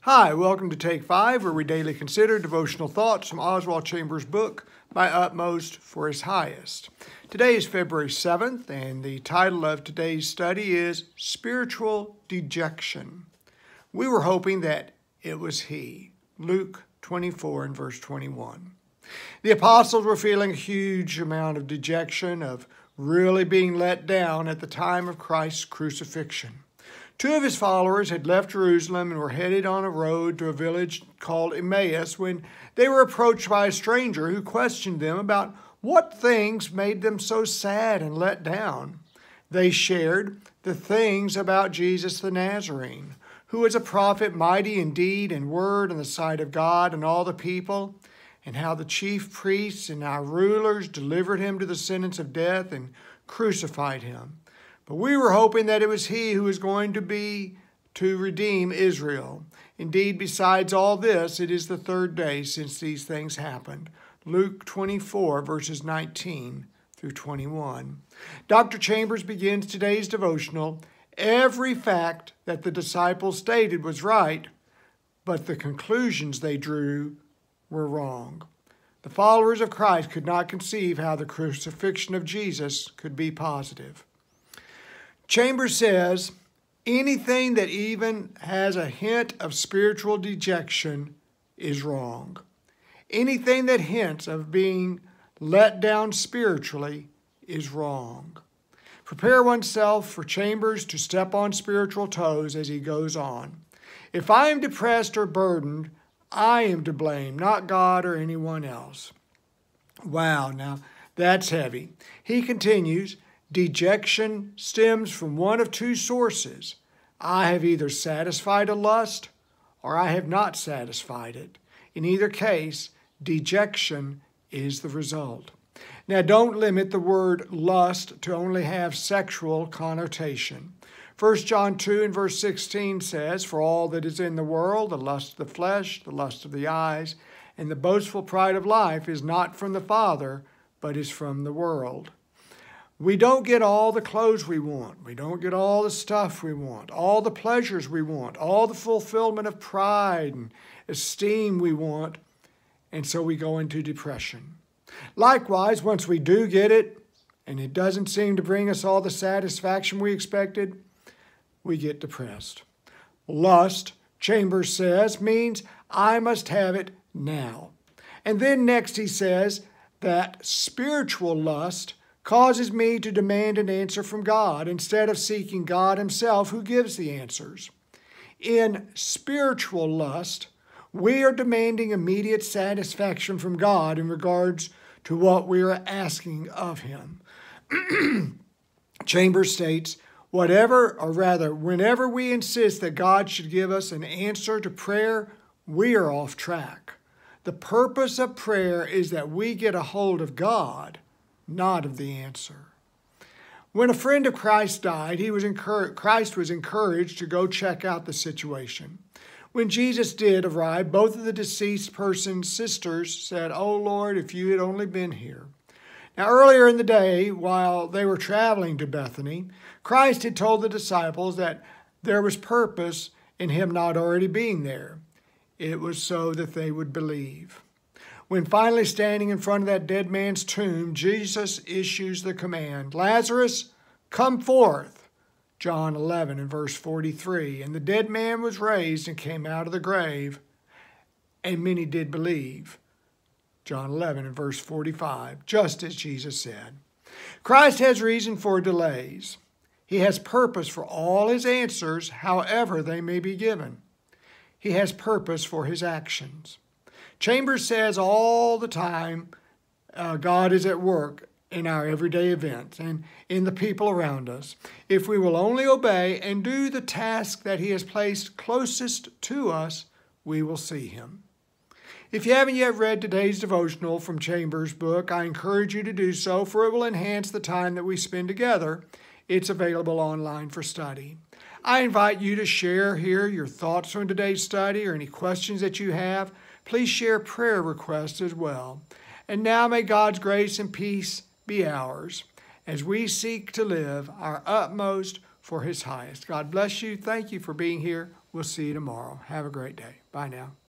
Hi, welcome to Take 5, where we daily consider devotional thoughts from Oswald Chambers' book, My Utmost for His Highest. Today is February 7th, and the title of today's study is Spiritual Dejection. We were hoping that it was He. Luke 24 and verse 21. The apostles were feeling a huge amount of dejection, of really being let down at the time of Christ's crucifixion. Two of his followers had left Jerusalem and were headed on a road to a village called Emmaus when they were approached by a stranger who questioned them about what things made them so sad and let down. They shared the things about Jesus the Nazarene, who was a prophet mighty in deed and word in the sight of God and all the people, and how the chief priests and our rulers delivered him to the sentence of death and crucified him. But we were hoping that it was he who was going to redeem Israel. Indeed, besides all this, it is the third day since these things happened. Luke 24, verses 19 through 21. Dr. Chambers begins today's devotional. Every fact that the disciples stated was right, but the conclusions they drew were wrong. The followers of Christ could not conceive how the crucifixion of Jesus could be positive. Chambers says, anything that even has a hint of spiritual dejection is wrong. Anything that hints of being let down spiritually is wrong. Prepare oneself for Chambers to step on spiritual toes as he goes on. If I am depressed or burdened, I am to blame, not God or anyone else. Wow, now that's heavy. He continues, dejection stems from one of two sources. I have either satisfied a lust or I have not satisfied it. In either case, dejection is the result. Now, don't limit the word lust to only have sexual connotation. 1 John 2 and verse 16 says, For all that is in the world, the lust of the flesh, the lust of the eyes, and the boastful pride of life is not from the Father, but is from the world. We don't get all the clothes we want. We don't get all the stuff we want, all the pleasures we want, all the fulfillment of pride and esteem we want, and so we go into depression. Likewise, once we do get it, and it doesn't seem to bring us all the satisfaction we expected, we get depressed. Lust, Chambers says, means I must have it now. And then next he says that spiritual lust causes me to demand an answer from God instead of seeking God himself who gives the answers. In spiritual lust, we are demanding immediate satisfaction from God in regards to what we are asking of him. Chambers states, whenever we insist that God should give us an answer to prayer, we are off track. The purpose of prayer is that we get a hold of God, not of the answer. When a friend of Christ died, Christ was encouraged to go check out the situation. When Jesus did arrive, both of the deceased person's sisters said, "Oh Lord, if you had only been here." Now earlier in the day, while they were traveling to Bethany, Christ had told the disciples that there was purpose in him not already being there. It was so that they would believe. When finally standing in front of that dead man's tomb, Jesus issues the command, Lazarus, come forth. John 11 and verse 43. And the dead man was raised and came out of the grave, and many did believe. John 11 and verse 45, just as Jesus said. Christ has reason for delays. He has purpose for all his answers, however they may be given. He has purpose for his actions. Chambers says all the time God is at work in our everyday events and in the people around us. If we will only obey and do the task that he has placed closest to us, we will see him. If you haven't yet read today's devotional from Chambers' book, I encourage you to do so, for it will enhance the time that we spend together. It's available online for study. I invite you to share here your thoughts from today's study or any questions that you have. Please share prayer requests as well. And now may God's grace and peace be ours as we seek to live our utmost for his highest. God bless you. Thank you for being here We'll see you tomorrow. Have a great day. Bye now.